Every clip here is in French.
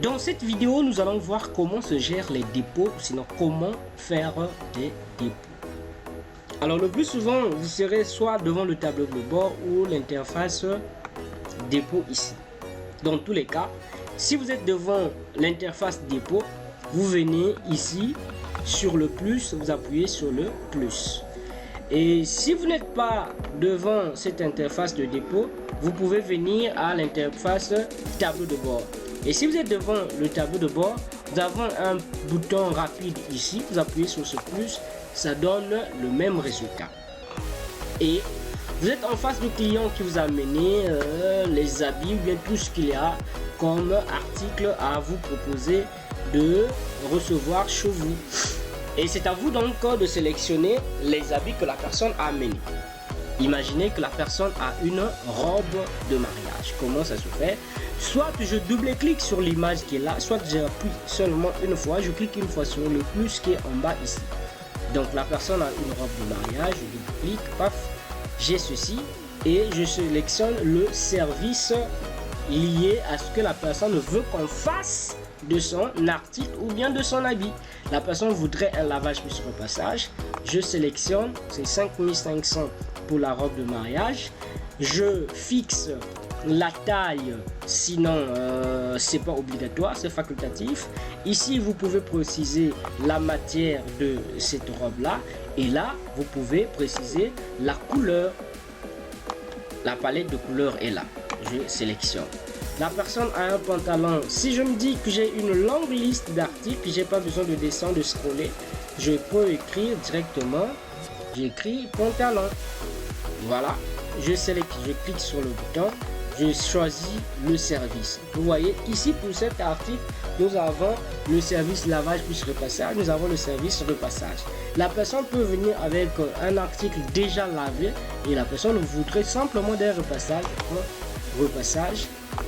Dans cette vidéo, nous allons voir comment se gèrent les dépôts, sinon comment faire des dépôts. Alors le plus souvent, vous serez soit devant le tableau de bord ou l'interface dépôt ici. Dans tous les cas, si vous êtes devant l'interface dépôt, vous venez ici sur le plus, vous appuyez sur le plus. Et si vous n'êtes pas devant cette interface de dépôt, vous pouvez venir à l'interface tableau de bord. Et si vous êtes devant le tableau de bord, nous avons un bouton rapide ici, vous appuyez sur ce plus, ça donne le même résultat. Et vous êtes en face du client qui vous a amené les habits ou bien tout ce qu'il y a comme article à vous proposer de recevoir chez vous. Et c'est à vous donc de sélectionner les habits que la personne a amenés. Imaginez que la personne a une robe de mariage. Comment ça se fait? Soit je double-clique sur l'image qui est là, soit j'appuie seulement une fois, je clique une fois sur le plus qui est en bas ici. Donc la personne a une robe de mariage, je double-clique, paf, j'ai ceci et je sélectionne le service lié à ce que la personne veut qu'on fasse de son article ou bien de son habit. La personne voudrait un lavage plus repassage, je sélectionne, c'est 5500 pour la robe de mariage, je fixe la taille, sinon c'est pas obligatoire, c'est facultatif. Ici vous pouvez préciser la matière de cette robe là et là vous pouvez préciser la couleur. La palette de couleurs est là, je sélectionne. La personne a un pantalon. Si je me dis que j'ai une longue liste d'articles, j'ai pas besoin de descendre, de scroller, je peux écrire directement, j'écris pantalon. Voilà, je clique sur le bouton, je choisis le service. Vous voyez ici pour cet article, nous avons le service lavage plus repassage, nous avons le service repassage. La personne peut venir avec un article déjà lavé et la personne voudrait simplement des repassages. Repassage,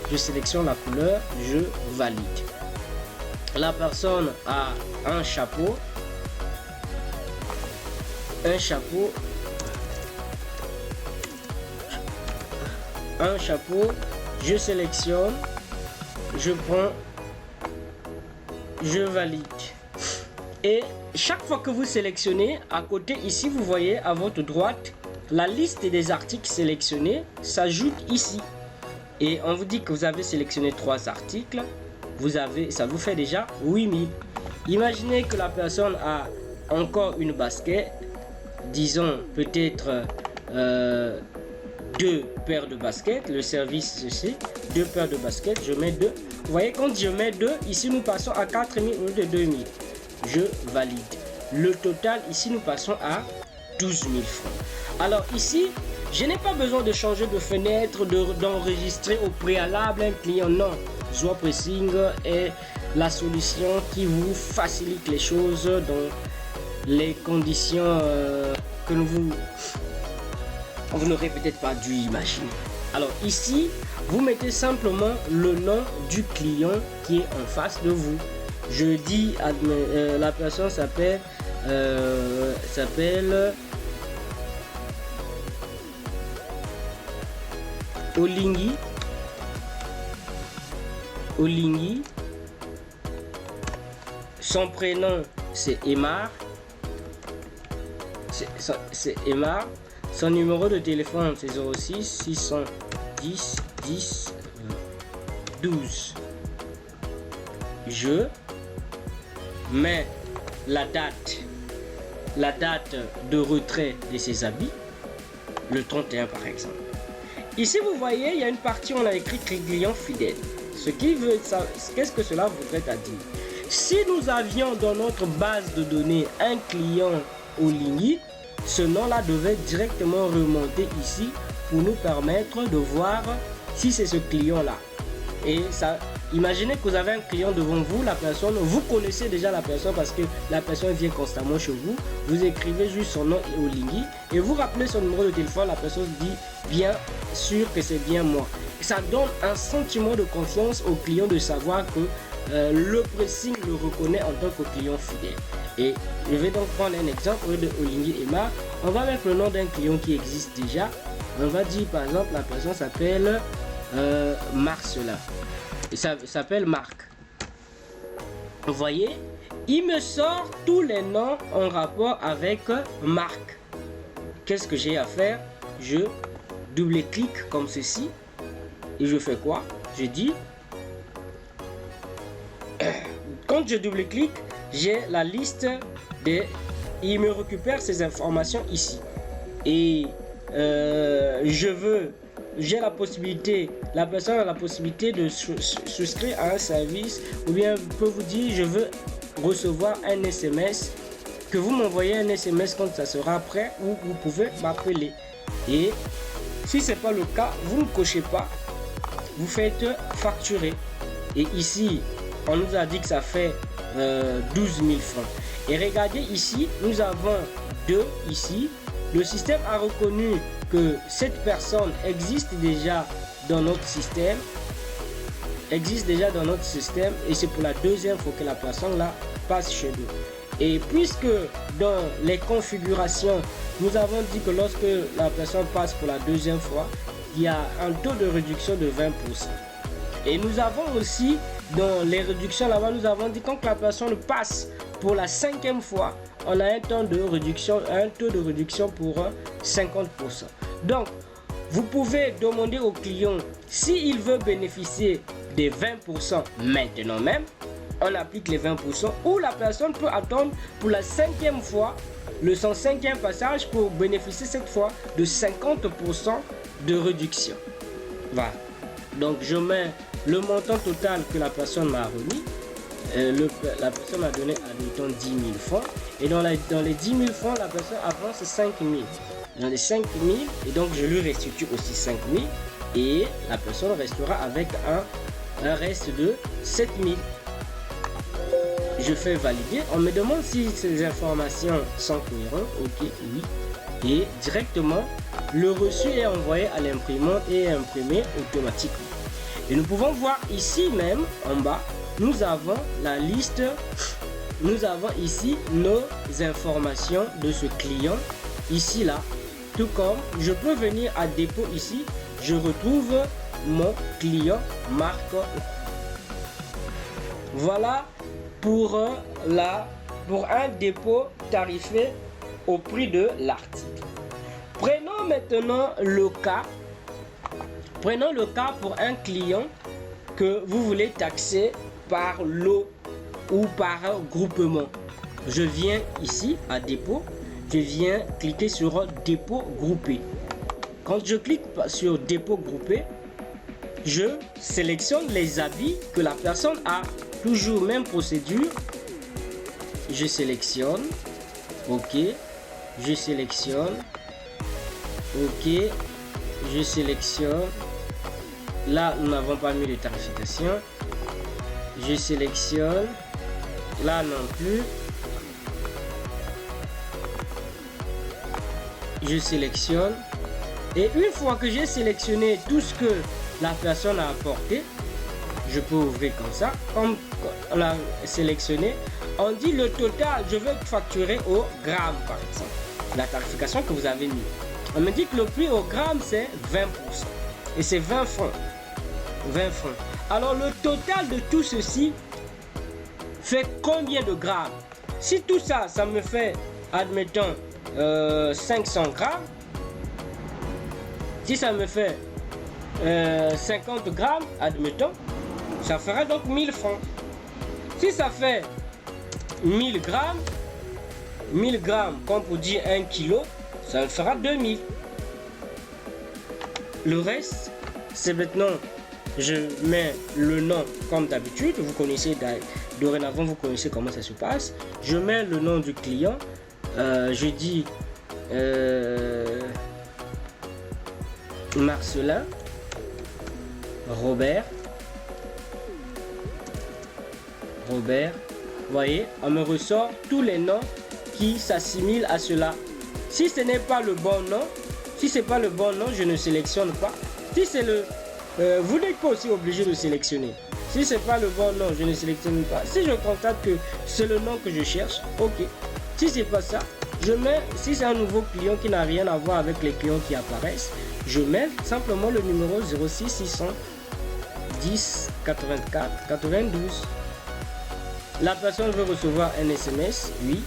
je sélectionne la couleur, je valide. La personne a un chapeau, je sélectionne, je prends, je valide. Et chaque fois que vous sélectionnez, à côté ici, vous voyez à votre droite, la liste des articles sélectionnés s'ajoute ici. Et on vous dit que vous avez sélectionné 3 articles, ça vous fait déjà 8000. Imaginez que la personne a encore une basket, disons peut-être 2 paires de baskets, le service ceci, 2 paires de baskets, je mets 2. Vous voyez, quand je mets 2, ici nous passons à 4000 au lieu de 2000. Je valide. Le total, ici nous passons à 12 000 francs. Alors ici, je n'ai pas besoin de changer de fenêtre, d'enregistrer au préalable un client. Non, Zoa-Pressing est la solution qui vous facilite les choses dans les conditions que vous n'aurez peut-être pas dû imaginer. Alors ici, vous mettez simplement le nom du client qui est en face de vous. Je dis, la personne s'appelle Olingi. Son prénom c'est Emar. C'est Emar. Son numéro de téléphone c'est 06 610 10 12. Je mets la date de retrait de ses habits, le 31 par exemple. Ici vous voyez, il y a une partie où on a écrit client fidèle. Ce qui veut, qu'est-ce que cela voudrait dire? Si nous avions dans notre base de données un client Olingi, ce nom-là devait directement remonter ici pour nous permettre de voir si c'est ce client-là. Et ça, imaginez que vous avez un client devant vous, la personne, vous connaissez déjà la personne parce que la personne vient constamment chez vous. Vous écrivez juste son nom et Olingi et vous rappelez son numéro de téléphone, la personne dit bien sûr que c'est bien moi. Ça donne un sentiment de confiance au client de savoir que le pressing le reconnaît en tant que client fidèle. Et je vais donc prendre un exemple au lieu de Olingi Emma. On va mettre le nom d'un client qui existe déjà. On va dire par exemple la personne s'appelle Marcela. Ça s'appelle Marc. Vous voyez, il me sort tous les noms en rapport avec Marc. Qu'est-ce que j'ai à faire? Je double-clique comme ceci. Et je fais quoi? Je dis, quand je double-clique, j'ai la liste des... Il me récupère ces informations ici. Et j'ai la possibilité, la personne a la possibilité de souscrire à un service, ou bien peut vous dire, je veux recevoir un SMS, que vous m'envoyez un SMS quand ça sera prêt, ou vous pouvez m'appeler. Et si ce n'est pas le cas, vous ne cochez pas, vous faites facturer. Et ici, on nous a dit que ça fait 12 000 francs. Et regardez ici, nous avons 2 ici. Le système a reconnu que cette personne existe déjà dans notre système. Et c'est pour la deuxième fois que la personne là passe chez nous. Et puisque dans les configurations, nous avons dit que lorsque la personne passe pour la deuxième fois, il y a un taux de réduction de 20%. Et nous avons aussi, dans les réductions là-bas, nous avons dit quand la personne passe pour la 5e fois, on a un taux de réduction pour 50%. Donc, vous pouvez demander au client s'il veut bénéficier des 20% maintenant même, on applique les 20%, ou la personne peut attendre pour la 5e fois, le 105e passage pour bénéficier cette fois de 50% de réduction. Voilà. Donc, je mets le montant total que la personne m'a remis. La personne m'a donné, admettons, 10 000 francs. Et dans les 10 000 francs, la personne avance 5 000. Dans les 5 000, et donc je lui restitue aussi 5 000. Et la personne restera avec un reste de 7 000. Je fais valider. On me demande si ces informations sont cohérentes. Ok, oui. Et directement, le reçu est envoyé à l'imprimante et est imprimé automatiquement. Et nous pouvons voir ici même, en bas, nous avons la liste, nous avons ici nos informations de ce client, ici là, tout comme je peux venir à dépôt ici, je retrouve mon client Marc. Voilà pour un dépôt tarifé au prix de l'article. Prenons maintenant le cas. Prenons le cas pour un client que vous voulez taxer par lot ou par groupement. Je viens ici à dépôt, je viens cliquer sur dépôt groupé. Quand je clique sur dépôt groupé, je sélectionne les habits que la personne a. Toujours même procédure. Je sélectionne. OK. Je sélectionne. OK. Je sélectionne. Là, nous n'avons pas mis de tarification. Je sélectionne. Là non plus. Je sélectionne. Et une fois que j'ai sélectionné tout ce que la personne a apporté, je peux ouvrir comme ça. Comme on a sélectionné, on dit le total, je veux facturer au gramme par exemple. La tarification que vous avez mis. On me dit que le prix au gramme c'est 20%. Et c'est 20 francs. 20 francs. Alors le total de tout ceci fait combien de grammes? Si tout ça, ça me fait, admettons, 500 grammes. Si ça me fait 50 grammes, admettons, ça fera donc 1000 francs. Si ça fait 1000 grammes, comme pour dire 1 kilo, ça me fera 2000. Le reste, c'est maintenant, je mets le nom comme d'habitude. Vous connaissez, dorénavant, vous connaissez comment ça se passe. Je mets le nom du client. Je dis Marcelin, Robert. Vous voyez, on me ressort tous les noms qui s'assimilent à cela. Si ce n'est pas le bon nom, je ne sélectionne pas. Si c'est le... vous n'êtes pas aussi obligé de sélectionner. Si ce n'est pas le bon nom, je ne sélectionne pas. Si je constate que c'est le nom que je cherche, ok. Si c'est pas ça, je mets... Si c'est un nouveau client qui n'a rien à voir avec les clients qui apparaissent, je mets simplement le numéro 06 610 84 92. La personne veut recevoir un SMS, oui.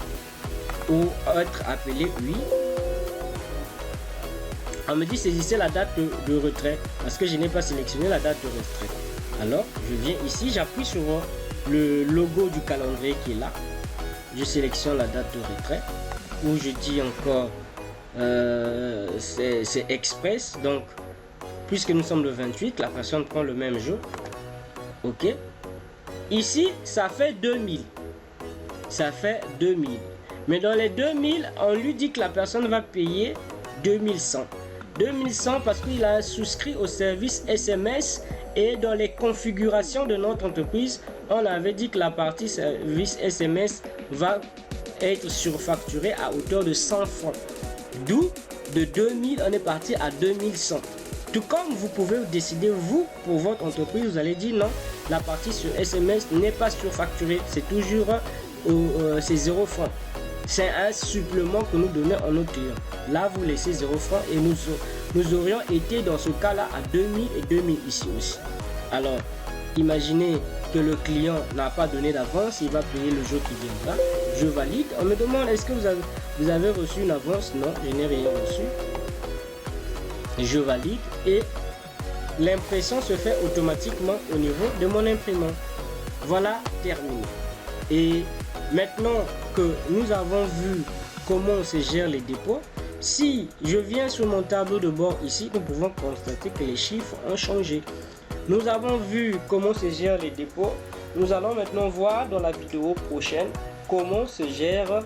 Ou être appelé, oui. On me dit saisissez la date de retrait parce que je n'ai pas sélectionné la date de retrait. Alors, je viens ici, j'appuie sur le logo du calendrier qui est là. Je sélectionne la date de retrait. Ou je dis encore, c'est express. Donc, puisque nous sommes le 28, la personne prend le même jour. Ok. Ici, ça fait 2000. Ça fait 2000. Mais dans les 2000, on lui dit que la personne va payer 2100. 2100 parce qu'il a souscrit au service SMS et dans les configurations de notre entreprise, on avait dit que la partie service SMS va être surfacturée à hauteur de 100 francs. D'où de 2000, on est parti à 2100. Tout comme vous pouvez décider, vous, pour votre entreprise, vous allez dire non, la partie sur SMS n'est pas surfacturée, c'est toujours c'est 0 francs. C'est un supplément que nous donnons à nos clients. Là, vous laissez 0 francs et nous aurions été dans ce cas-là à 2000 et 2000 ici aussi. Alors, imaginez que le client n'a pas donné d'avance, il va payer le jour qui viendra. Je valide. On me demande, est-ce que vous avez reçu une avance? Non, je n'ai rien reçu. Je valide et l'impression se fait automatiquement au niveau de mon imprimante. Voilà, terminé. Et maintenant que nous avons vu comment on se gère les dépôts, si je viens sur mon tableau de bord ici, nous pouvons constater que les chiffres ont changé. Nous avons vu comment se gèrent les dépôts. Nous allons maintenant voir dans la vidéo prochaine comment se gèrent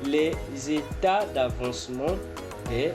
les états d'avancement des